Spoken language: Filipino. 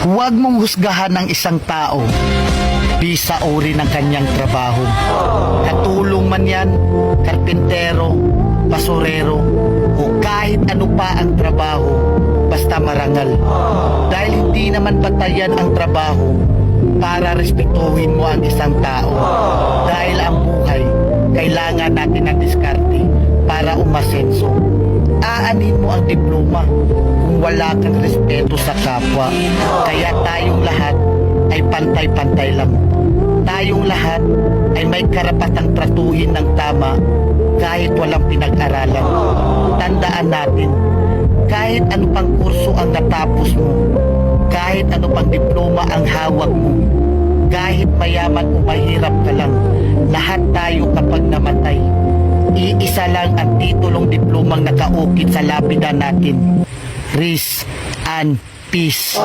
Huwag mong husgahan ng isang tao bisa uri ng kanyang trabaho. Katulong man yan, karpintero, basurero, o kahit ano pa ang trabaho, basta marangal. Dahil hindi naman batayan ang trabaho para respetuhin mo ang isang tao. Dahil ang buhay, kailangan natin ng diskarte para umasenso. Aanin mo ang diploma kung wala kang respeto sa kapwa. Kaya tayong lahat ay pantay-pantay lang. Tayong lahat ay may karapatang tratuhin ng tama kahit walang pinag-aralan. Tandaan natin, kahit ano pang kurso ang natapos mo, kahit ano pang diploma ang hawak mo, kahit mayaman o mahirap ka lang, lahat tayo kapag namatay, iisa lang ang titulong diplomang nakaukit sa lapida natin. Rest and Peace.